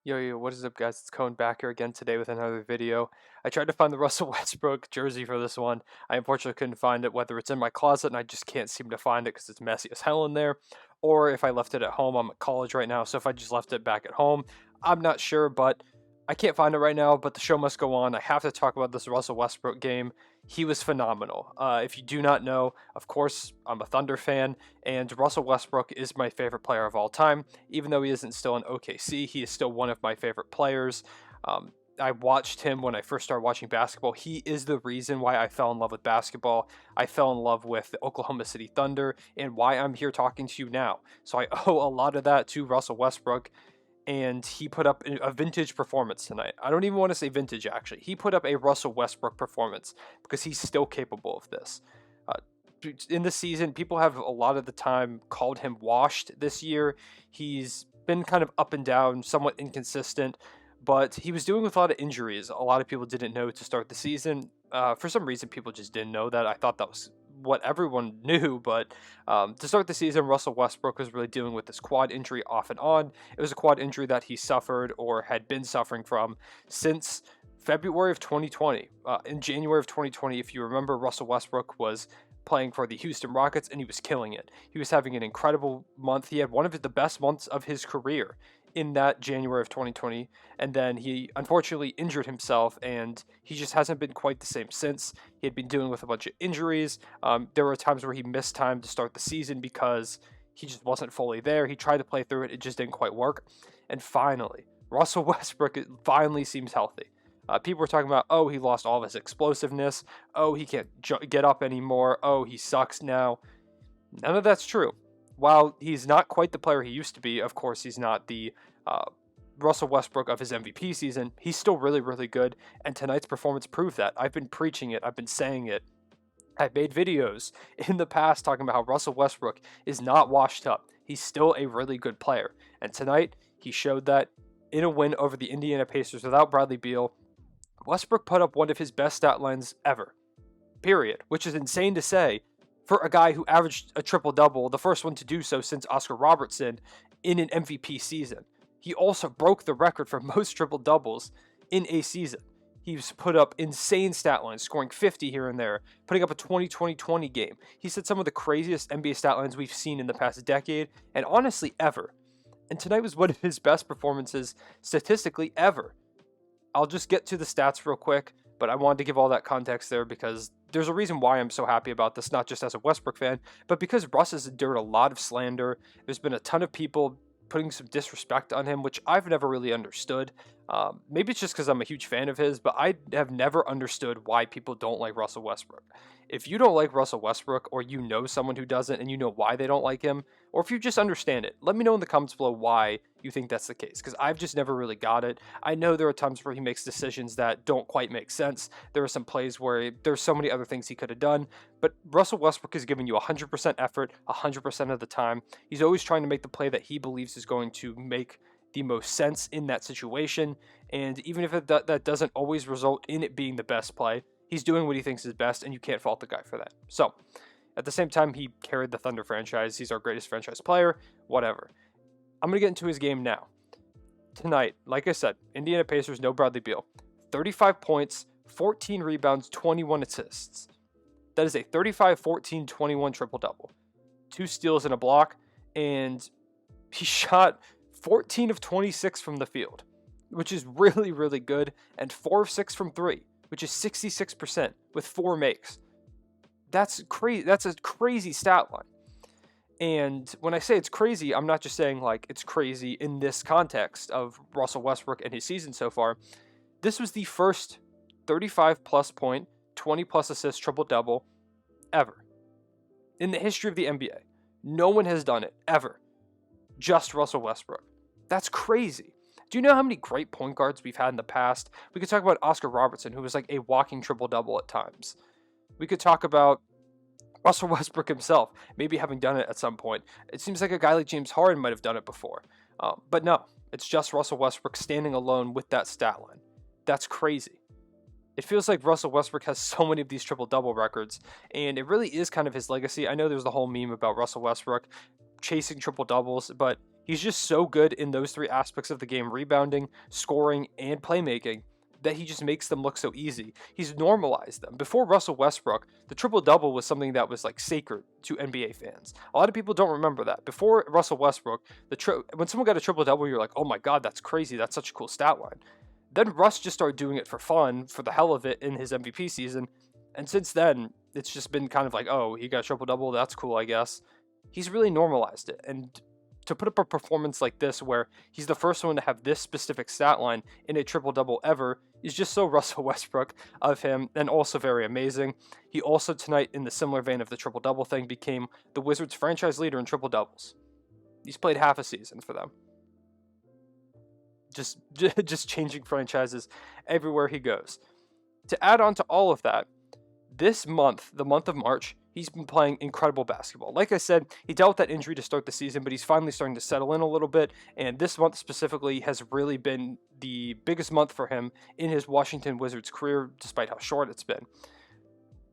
Yo, what is up, guys? It's Cone back here again today with another video. I tried to find the Russell Westbrook jersey for this one. I unfortunately couldn't find it, whether it's in my closet and I just can't seem to find it because it's messy as hell in there, or if I left it at home. I'm at college right now, so if I just left it back at home, I'm not sure, but I can't find it right now, but the show must go on. I have to talk about this Russell Westbrook game. He was phenomenal. If you do not know, of course, I'm a Thunder fan, and Russell Westbrook is my favorite player of all time. Even though he isn't still in OKC, he is still one of my favorite players. I watched him when I first started watching basketball. He is the reason why I fell in love with basketball. I fell in love with the Oklahoma City Thunder and why I'm here talking to you now. So I owe a lot of that to Russell Westbrook, and he put up a vintage performance tonight. I don't even want to say vintage, actually. He put up a Russell Westbrook performance because he's still capable of this. Uh, in the season, people have a lot of the time called him washed this year. He's been kind of up and down, somewhat inconsistent, but he was dealing with a lot of injuries. A lot of people didn't know to start the season. For some reason, people just didn't know that. I thought that was what everyone knew, but to start the season, Russell Westbrook was really dealing with this quad injury off and on. It was a quad injury that he suffered or had been suffering from since February of 2020. In January of 2020, if you remember, Russell Westbrook was playing for the Houston Rockets and he was killing it. He was having an incredible month. He had one of the best months of his career in that January of 2020, and then he unfortunately injured himself, and he just hasn't been quite the same since. He had been dealing with a bunch of injuries. There were times where he missed time to start the season because he just wasn't fully there. He tried to play through it, it just didn't quite work. And finally, Russell Westbrook finally seems healthy. People were talking about, oh, he lost all of his explosiveness. Oh, he can't get up anymore. Oh, he sucks now. None of that's true. While he's not quite the player he used to be, of course, he's not the Russell Westbrook of his MVP season. He's still really, really good, and tonight's performance proved that. I've been preaching it. I've been saying it. I've made videos in the past talking about how Russell Westbrook is not washed up. He's still a really good player, and tonight he showed that in a win over the Indiana Pacers without Bradley Beal. Westbrook put up one of his best stat lines ever, period, which is insane to say for a guy who averaged a triple-double, the first one to do so since Oscar Robertson, in an MVP season. He also broke the record for most triple-doubles in a season. He's put up insane stat lines, scoring 50 here and there, putting up a 20-20-20 game. He set some of the craziest NBA stat lines we've seen in the past decade, and honestly, ever. And tonight was one of his best performances statistically ever. I'll just get to the stats real quick, but I wanted to give all that context there because there's a reason why I'm so happy about this, not just as a Westbrook fan, but because Russ has endured a lot of slander. There's been a ton of people putting some disrespect on him, which I've never really understood. Maybe it's just because I'm a huge fan of his, but I have never understood why people don't like Russell Westbrook. If you don't like Russell Westbrook, or you know someone who doesn't and you know why they don't like him, or if you just understand it, let me know in the comments below why you think that's the case, because I've just never really got it. I know there are times where he makes decisions that don't quite make sense. There are some plays where there's so many other things he could have done, but Russell Westbrook is giving you 100% effort 100% of the time. He's always trying to make the play that he believes is going to make the most sense in that situation, and even if that doesn't always result in it being the best play, he's doing what he thinks is best, and you can't fault the guy for that. So, at the same time, he carried the Thunder franchise. He's our greatest franchise player, whatever. I'm going to get into his game now. Tonight, like I said, Indiana Pacers, no Bradley Beal. 35 points, 14 rebounds, 21 assists. That is a 35, 14, 21 triple-double. 2 steals and a block, and he shot 14 of 26 from the field, which is really, really good, and 4 of 6 from 3, which is 66% with 4 makes. That's crazy. That's a crazy stat line. And when I say it's crazy, I'm not just saying like it's crazy in this context of Russell Westbrook and his season so far. This was the first 35 plus point, 20 plus assist triple-double ever in the history of the NBA. No one has done it ever. Just Russell Westbrook. That's crazy. Do you know how many great point guards we've had in the past? We could talk about Oscar Robertson, who was like a walking triple-double at times. We could talk about Russell Westbrook himself, maybe having done it at some point. It seems like a guy like James Harden might have done it before. But no, it's just Russell Westbrook standing alone with that stat line. That's crazy. It feels like Russell Westbrook has so many of these triple-double records, and it really is kind of his legacy. I know there's the whole meme about Russell Westbrook chasing triple-doubles, but He's just so good in those three aspects of the game, rebounding, scoring, and playmaking, that he just makes them look so easy. He's normalized them. Before Russell Westbrook, the triple-double was something that was like sacred to NBA fans. A lot of people don't remember that. Before Russell Westbrook, when someone got a triple-double, you're like, oh my God, that's crazy. That's such a cool stat line. Then Russ just started doing it for fun, for the hell of it, in his MVP season. And since then, it's just been kind of like, oh, he got a triple-double, that's cool, I guess. He's really normalized it. And to put up a performance like this, where he's the first one to have this specific stat line in a triple-double ever, is just so Russell Westbrook of him, and also very amazing. He also tonight, in the similar vein of the triple-double thing, became the Wizards franchise leader in triple-doubles. He's played half a season for them. Just changing franchises everywhere he goes. To add on to all of that, this month, the month of March, he's been playing incredible basketball. Like I said, he dealt with that injury to start the season, but he's finally starting to settle in a little bit, and this month specifically has really been the biggest month for him in his Washington Wizards career, despite how short it's been.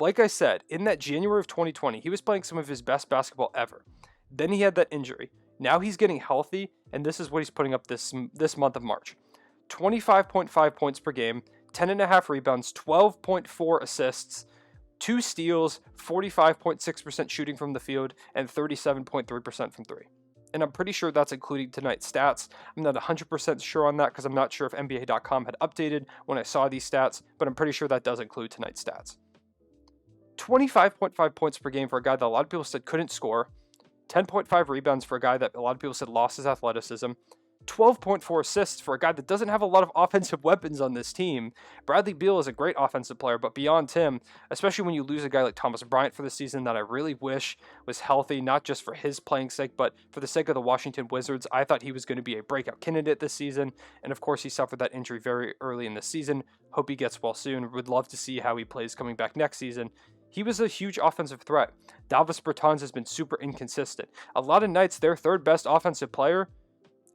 Like I said, in that January of 2020, he was playing some of his best basketball ever. Then he had that injury. Now he's getting healthy, and this is what he's putting up this month of March. 25.5 points per game, 10.5 rebounds, 12.4 assists, 2 steals, 45.6% shooting from the field, and 37.3% from 3. And I'm pretty sure that's including tonight's stats. I'm not 100% sure on that because I'm not sure if NBA.com had updated when I saw these stats, but I'm pretty sure that does include tonight's stats. 25.5 points per game for a guy that a lot of people said couldn't score, 10.5 rebounds for a guy that a lot of people said lost his athleticism, 12.4 assists for a guy that doesn't have a lot of offensive weapons on this team. Bradley Beal is a great offensive player, but beyond him, especially when you lose a guy like Thomas Bryant for the season that I really wish was healthy, not just for his playing sake, but for the sake of the Washington Wizards. I thought he was going to be a breakout candidate this season, and of course he suffered that injury very early in the season. Hope he gets well soon. Would love to see how he plays coming back next season. He was a huge offensive threat. Davis Bertans has been super inconsistent. A lot of nights, their third best offensive player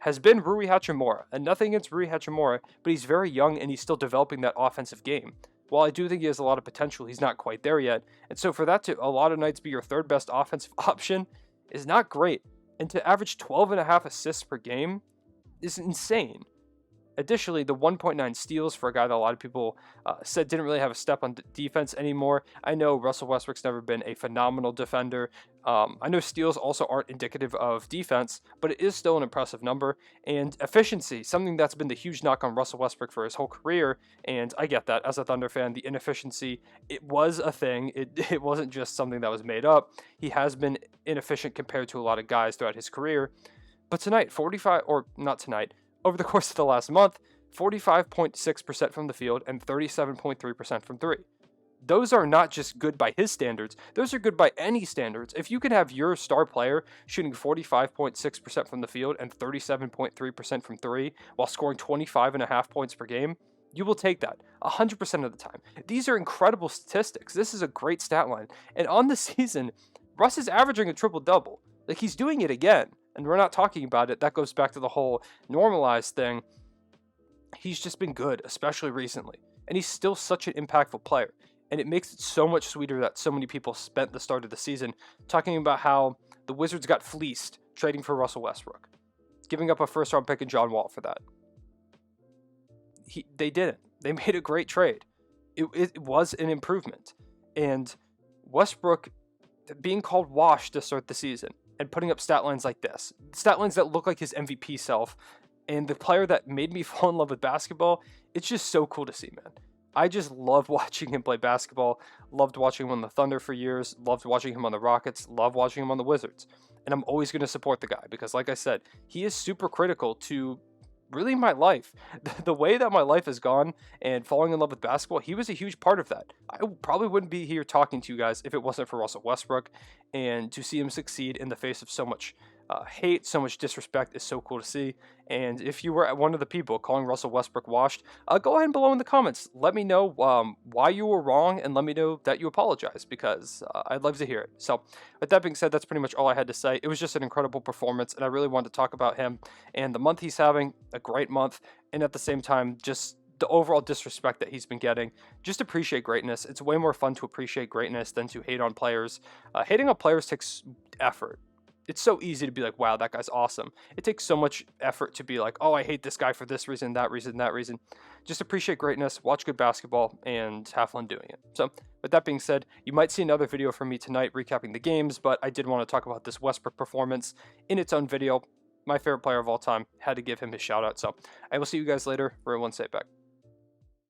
has been Rui Hachimura, and nothing against Rui Hachimura, but he's very young and he's still developing that offensive game. While I do think he has a lot of potential, he's not quite there yet. And so for that to a lot of nights be your third best offensive option is not great. And to average 12.5 assists per game is insane. Additionally, the 1.9 steals for a guy that a lot of people said didn't really have a step on defense anymore. I know Russell Westbrook's never been a phenomenal defender. I know steals also aren't indicative of defense, but it is still an impressive number. And efficiency, something that's been the huge knock on Russell Westbrook for his whole career. And I get that. As a Thunder fan, the inefficiency, it was a thing. It wasn't just something that was made up. He has been inefficient compared to a lot of guys throughout his career. But tonight, over the course of the last month, 45.6% from the field and 37.3% from 3. Those are not just good by his standards, those are good by any standards. If you can have your star player shooting 45.6% from the field and 37.3% from 3 while scoring 25.5 points per game, you will take that 100% of the time. These are incredible statistics. This is a great stat line. And on the season, Russ is averaging a triple-double. Like, he's doing it again. And we're not talking about it. That goes back to the whole normalized thing. He's just been good, especially recently. And he's still such an impactful player. And it makes it so much sweeter that so many people spent the start of the season talking about how the Wizards got fleeced trading for Russell Westbrook, giving up a first-round pick in John Wall for that. They didn't. They made a great trade. It was an improvement. And Westbrook being called washed to start the season and putting up stat lines like this, stat lines that look like his MVP self, and the player that made me fall in love with basketball, it's just so cool to see, man. I just love watching him play basketball, loved watching him on the Thunder for years, loved watching him on the Rockets, loved watching him on the Wizards. And I'm always going to support the guy because, like I said, he is super critical to really my life. The way that my life has gone and falling in love with basketball, he was a huge part of that. I probably wouldn't be here talking to you guys if it wasn't for Russell Westbrook, and to see him succeed in the face of so much hate, so much disrespect is so cool to see. And if you were one of the people calling Russell Westbrook washed, go ahead and below in the comments. Let me know why you were wrong, and let me know that you apologize, because I'd love to hear it. So with that being said, that's pretty much all I had to say. It was just an incredible performance, and I really wanted to talk about him and the month he's having, a great month, and at the same time, just the overall disrespect that he's been getting. Just appreciate greatness. It's way more fun to appreciate greatness than to hate on players. Hating on players takes effort. it's so easy to be like, wow, that guy's awesome. It takes so much effort to be like, oh, I hate this guy for this reason, that reason, that reason. Just appreciate greatness, watch good basketball, and have fun doing it. So, with that being said, you might see another video from me tonight recapping the games, but I did want to talk about this Westbrook performance in its own video. My favorite player of all time, had to give him his shout out. So, I will see you guys later. Everyone, stay back.